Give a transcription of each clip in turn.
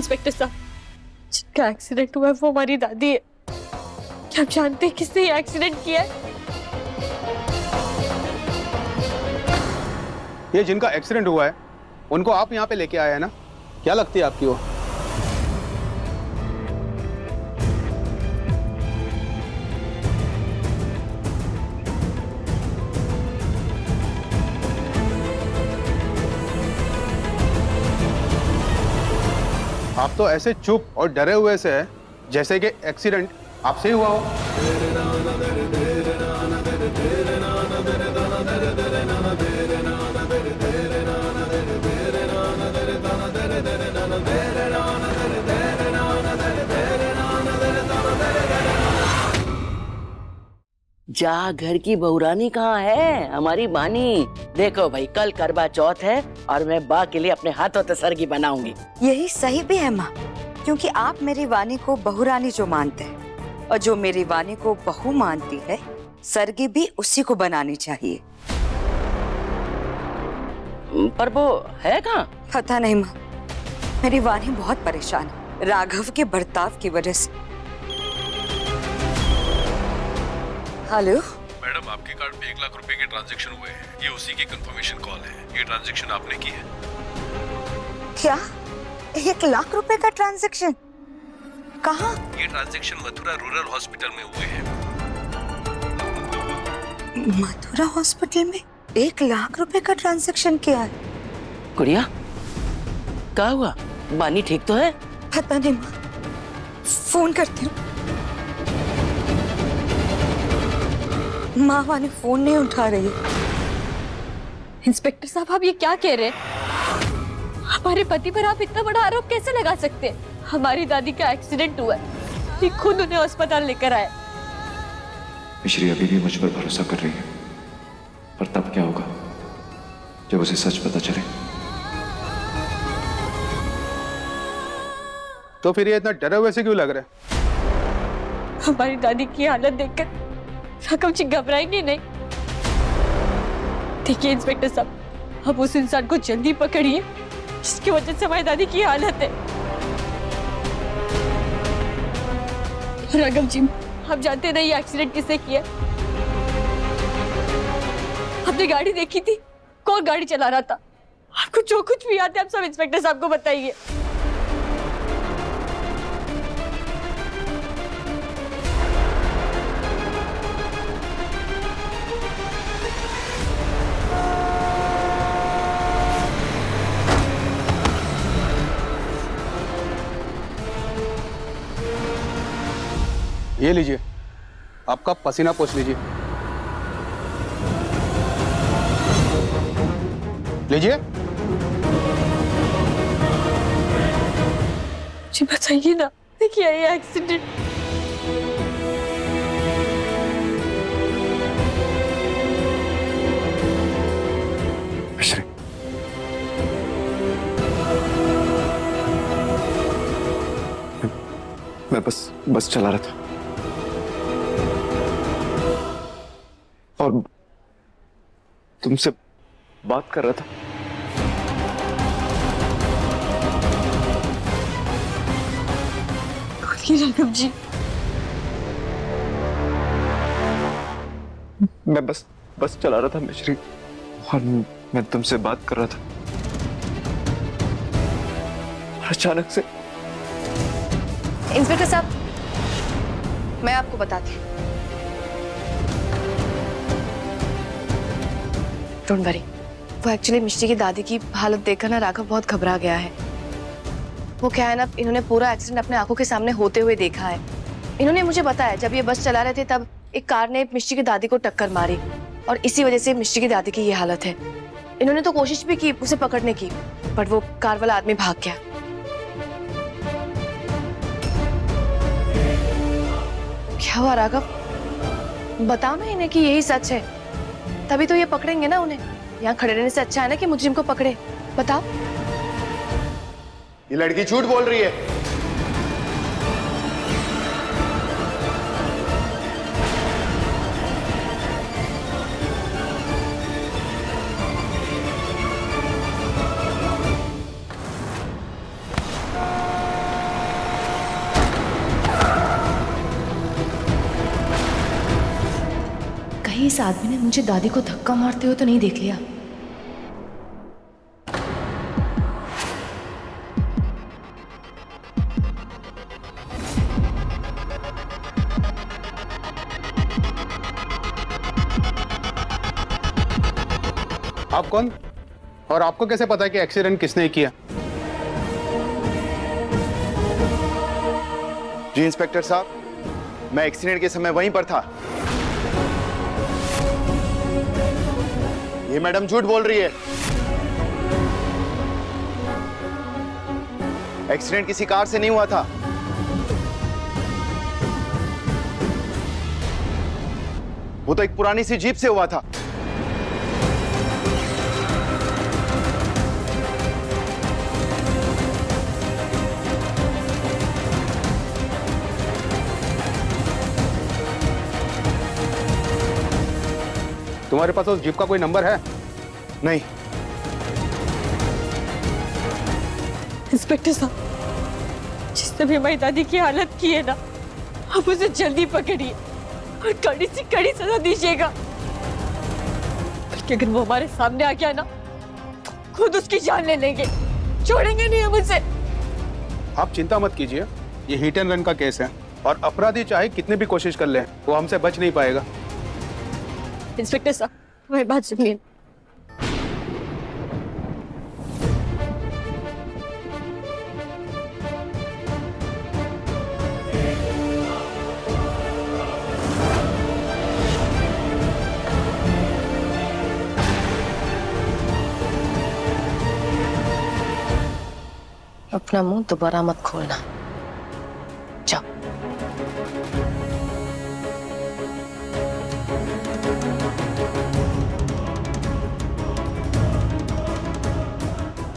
Inspector साहब, जिनका accident हुआ है वो हमारी दादी है। क्या आप जानते हैं किसने ये एक्सीडेंट किया है? ये जिनका एक्सीडेंट हुआ है उनको आप यहाँ पे लेके आए हैं ना? क्या लगती है आपकी वो? आप तो ऐसे चुप और डरे हुए से है जैसे कि एक्सीडेंट आपसे ही हुआ हो। जा घर की बहुरानी कहाँ है? हमारी बानी। देखो भाई, कल करवा चौथ है और मैं बा के लिए अपने हाथों से सरगी बनाऊंगी। यही सही भी है माँ, क्योंकि आप मेरी वानी को बहुरानी जो मानते हैं और जो मेरी वानी को बहू मानती है, सरगी भी उसी को बनानी चाहिए। पर वो है कहाँ? पता नहीं माँ, मेरी वानी बहुत परेशान है राघव के बर्ताव की वजह से। हेलो मैडम, आपके कार्ड में 1 लाख रुपए के ट्रांजैक्शन हुए हैं। ये उसी की कंफर्मेशन कॉल है। ये ट्रांजैक्शन आपने की है। क्या 1 लाख रुपए का ट्रांजैक्शन? कहाँ? ये ट्रांजैक्शन मथुरा रूरल हॉस्पिटल में हुए हैं। मथुरा हॉस्पिटल में 1 लाख रुपए का ट्रांजैक्शन किया है? गुड़िया, क्या हुआ? बानी ठीक तो है? पता नहीं माँ, फोन करती हूँ। माँ वानी फोन नहीं उठा रही। इंस्पेक्टर साहब, आप ये क्या कह रहे हैं? हमारे पति पर आप इतना बड़ा आरोप कैसे लगा सकते हैं? हमारी दादी का एक्सीडेंट हुआ है, ये खुद उन्हें अस्पताल लेकर आए। मिश्री अभी भी मुझ पर भरोसा कर रही है, पर तब क्या होगा जब उसे सच पता चले? तो फिर ये इतना डरे हुए से क्यों लग रहे? हमारी दादी की हालत देखकर राघव जी घबराएंगे नहीं। देखिए इंस्पेक्टर साहब, अब उस इंसान को जल्दी पकड़िए जिसकी वजह से हमारी दादी की हालत है। राघव जी, आप जानते नहीं ये एक्सीडेंट किसने किया? आपने गाड़ी देखी थी? कौन गाड़ी चला रहा था? आपको जो कुछ भी याद है आप सब इंस्पेक्टर साहब को बताइए। ये लीजिए, आपका पसीना पोंछ लीजिए। लीजिए। जी बताइए ना, देखिए ये एक्सीडेंट। मिश्री, मैं बस चला रहा था और तुमसे बात कर रहा था। राघव जी, मैं बस चला रहा था मिश्री, और मैं तुमसे बात कर रहा था और अचानक से। इंस्पेक्टर साहब, मैं आपको बताती हूँ। डोंट वरी, वो एक्चुअली मिश्री की दादी की हालत देखकर ना राघव बहुत घबरा गया है। वो क्या है ना, इन्होंने पूरा एक्सीडेंट अपने आंखों के सामने होते हुए देखा है। इन्होंने मुझे बताया जब ये बस चला रहे थे तब एक कार ने मिश्री की दादी को टक्कर मारी और इसी वजह से मिश्री की दादी की ये हालत है। इन्होंने तो कोशिश भी की उसे पकड़ने की, पर वो कार वाला आदमी भाग गया। क्या हुआ राघव? बताओ ना इन्हें कि यही सच है, तभी तो ये पकड़ेंगे ना उन्हें। यहाँ खड़े रहने से अच्छा है ना कि मुजरिम को पकड़े। बताओ। ये लड़की झूठ बोल रही है। इस आदमी ने मुझे दादी को धक्का मारते हुए तो नहीं देख लिया? आप कौन और आपको कैसे पता है कि एक्सीडेंट किसने किया? जी इंस्पेक्टर साहब, मैं एक्सीडेंट के समय वहीं पर था। ये मैडम झूठ बोल रही है। एक्सीडेंट किसी कार से नहीं हुआ था। वो तो एक पुरानी सी जीप से हुआ था। तुम्हारे पास उस जीप का कोई नंबर है? नहीं। इंस्पेक्टर साहब, जिसने भी हमारी दादी की हालत की है ना, आप उसे जल्दी पकड़िए और कड़ी से कड़ी सजा दीजिएगा। बल्कि अगर वो हमारे सामने आ गया ना, खुद उसकी जान ले लेंगे, छोड़ेंगे नहीं हम उसे। आप चिंता मत कीजिए, ये हिट एंड रन का केस है और अपराधी चाहे कितनी भी कोशिश कर ले, वो हमसे बच नहीं पाएगा। इंस्पेक्टर साहब, मेरी बात सुनिए। अपना मुंह दोबारा मत खोलना। जाओ।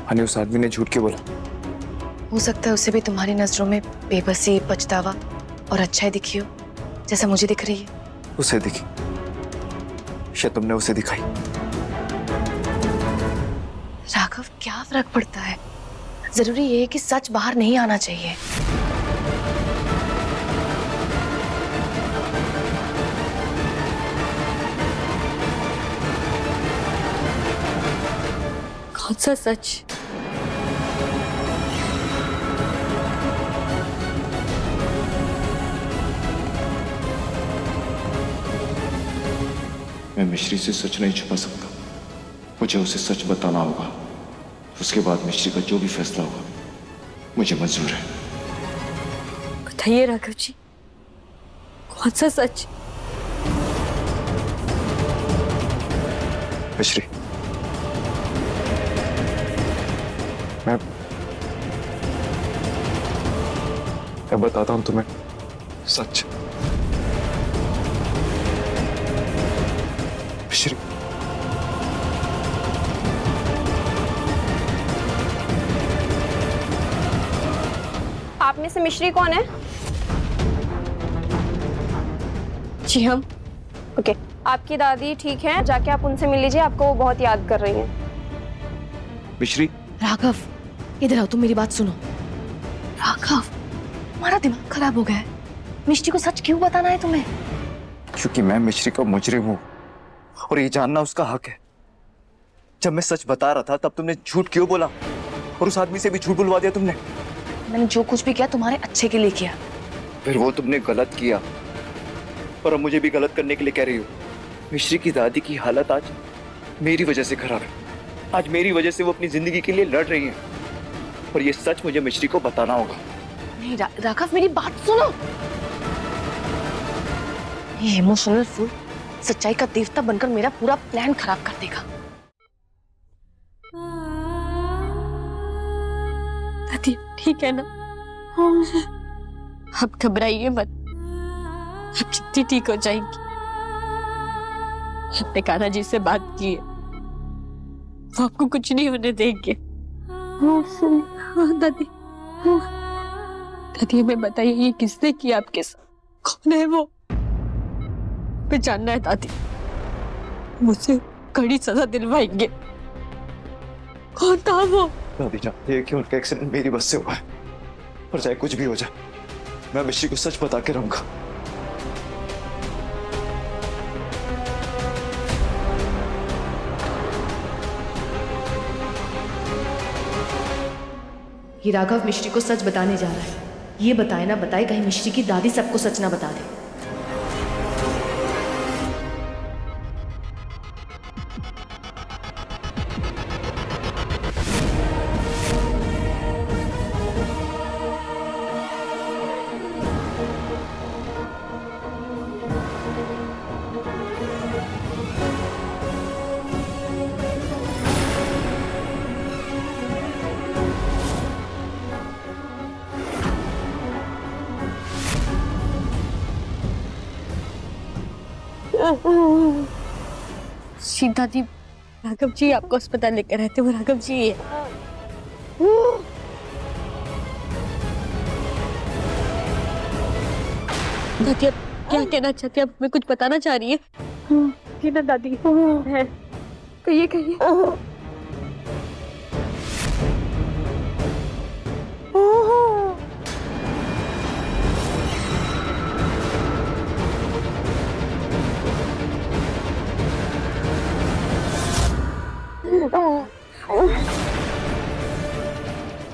हनी, उस आदमी ने झूठ क्यों बोला? हो सकता है उसे भी तुम्हारी नजरों में बेबसी, पछतावा और अच्छाई दिखी हो, जैसा मुझे दिख रही है। उसे दिखी या तुमने उसे दिखाई? राघव, क्या फर्क पड़ता है? जरूरी ये है कि सच बाहर नहीं आना चाहिए। कौन सा सच? मैं मिश्री से सच नहीं छुपा सकता। मुझे उसे सच बताना होगा। उसके बाद मिश्री का जो भी फैसला होगा मुझे मंजूर है। बताइए राघव जी, कौन सा सच? मिश्री, मैं बताता हूं तुम्हें सच। मिश्री, आप में से मिश्री कौन है? जी हम। ओके, आपकी दादी ठीक है, जाके आप उनसे मिल लीजिए, आपको वो बहुत याद कर रही हैं। मिश्री। राघव, इधर आओ, तुम मेरी बात सुनो। राघव, तुम्हारा दिमाग खराब हो गया है। मिष्टी को सच क्यों बताना है तुम्हें? क्योंकि मैं मिश्री का मुजरिम हूं और ये जानना उसका हक है। जब मैं सच बता रहा था तब तुमने झूठ क्यों बोला और उस आदमी से भी झूठ बुलवा दिया तुमने? मैंने जो कुछ भी किया तुम्हारे अच्छे के लिए किया। फिर वो तुमने गलत किया और अब मुझे भी गलत करने के लिए कह रही हो। मिश्री की दादी की हालत आज मेरी वजह से खराब है। आज मेरी वजह से वो अपनी जिंदगी के लिए लड़ रही है और ये सच मुझे मिश्री को बताना होगा। नहीं राघव, मेरी बात सुनो। ये इमोशनल फूल सच्चाई का देवता बनकर मेरा पूरा प्लान खराब कर देगा। दादी ठीक है ना? आप घबराइए मत, आप जितनी ठीक हो जाएंगी। अपने कान्हा जी से बात की है, वो आपको कुछ नहीं होने देंगे। हाँ दादी, दादी हमें बताइए ये किसने किया आपके साथ? कौन है वो? हमें जानना है दादी, मुझसे कड़ी सजा दिलवाएंगे। कौन था वो? दादी जानती है कि उनका एक्सीडेंट मेरी बस से हुआ है और चाहे कुछ भी हो जाए मैं मिश्री को सच बता के रहूंगा। ये राघव मिश्री को सच बताने जा रहा है। ये बताए ना बताए कहीं मिश्री की दादी सबको सच ना बता दे। सीता जी, राघव जी आपको अस्पताल लेकर रहते हो। राघव जी दादी, आप क्या कहना चाहती है? आप हमें कुछ बताना चाह रही है? ये ना दादी है, कहिए कहिए।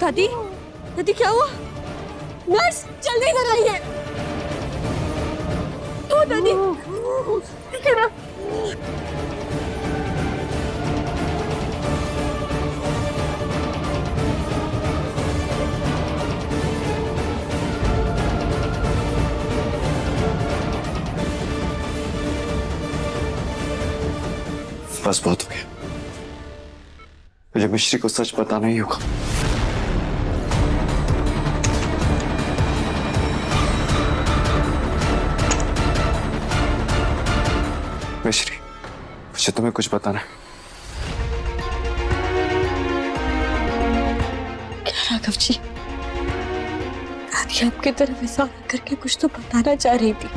दादी, दादी क्या हुआ? नर्स जल्दी इधर आइए। ओ दादी, ठीक है ना? बस बहुत हो गया, मुझे मिश्री को सच बताना ही होगा। मिश्री, मुझे तुम्हें कुछ बताना है। क्या राघव जी? दादी आपकी तरफ ऐसा करके कुछ तो बताना चाह रही थी।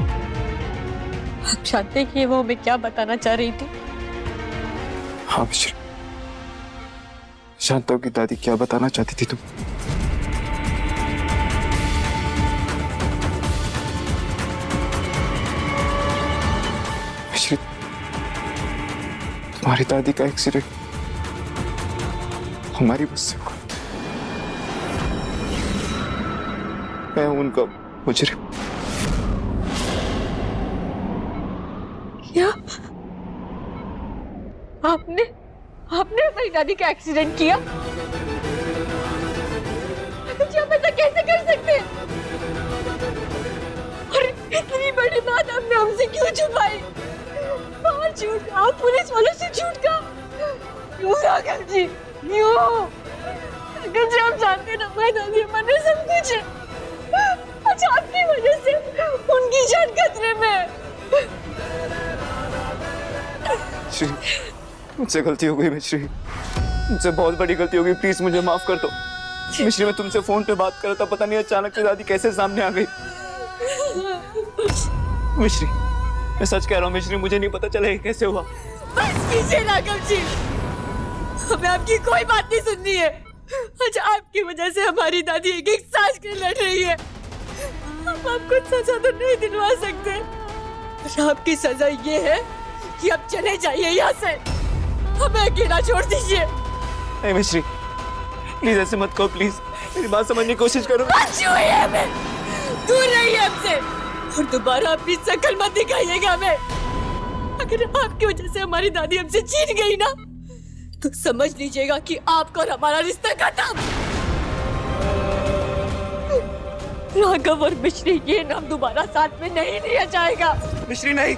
आप जानते हैं कि वो हमें क्या बताना चाह रही थी? हाँ मिश्री, जानता हूँ कि दादी क्या बताना चाहती थी तुम। मिश्री, तुम्हारी दादी का एक्सीडेंट हमारी बस से हुआ। मैं हूं उनका मुजरिम। क्या? आपने मेरी दादी का एक्सीडेंट किया? जी आप ऐसा कैसे कर सकते हैं? और इतनी बड़ी बात आपने हमसे क्यों छुपाई? बाहर झूठ कहा, पुलिस वालों से झूठ कहा। क्यों राघव जी? क्यों? राघव जी आप जानते हैं ना, मैं दादी हमारे सब कुछ है। अच्छा आपकी वजह से उनकी जान खतरे में है। मुझसे गलती हो गई मिश्री, मुझसे बहुत बड़ी गलती हो गई। प्लीज मुझे माफ कर दो। मिश्री, मैं तुमसे फोन पे बात कर रहा था, पता नहीं अचानक से दादी कैसे सामने आ गई। मिश्री, मैं सच कह रहा हूँ मिश्री, मुझे नहीं पता चला ये कैसे हुआ। बस कीजिए राघव जी, हमें आपकी कोई बात नहीं सुननी है। अच्छा आपकी वजह से हमारी दादी एक एक सांस के लड़ रही है। हम आपको सजा तो नहीं दिलवा सकते, पर आपकी सजा ये है कि आप चले जाइए यहाँ से, हमें अकेला छोड़ दीजिए। नहीं मिश्री, प्लीज ऐसे मत कहो, प्लीज मेरी बात समझने की कोशिश करो। मत छुइए हमें, दूर रहिए हमसे और दोबारा अपनी शक्ल मत दिखाइएगा हमें। अगर आपकी वजह से हमारी दादी हमसे छीन गई ना, तो समझ लीजिएगा कि आपका और हमारा रिश्ता खत्म। राघव और मिश्री, ये नाम दोबारा साथ में नहीं लिया जाएगा। मिश्री नहीं।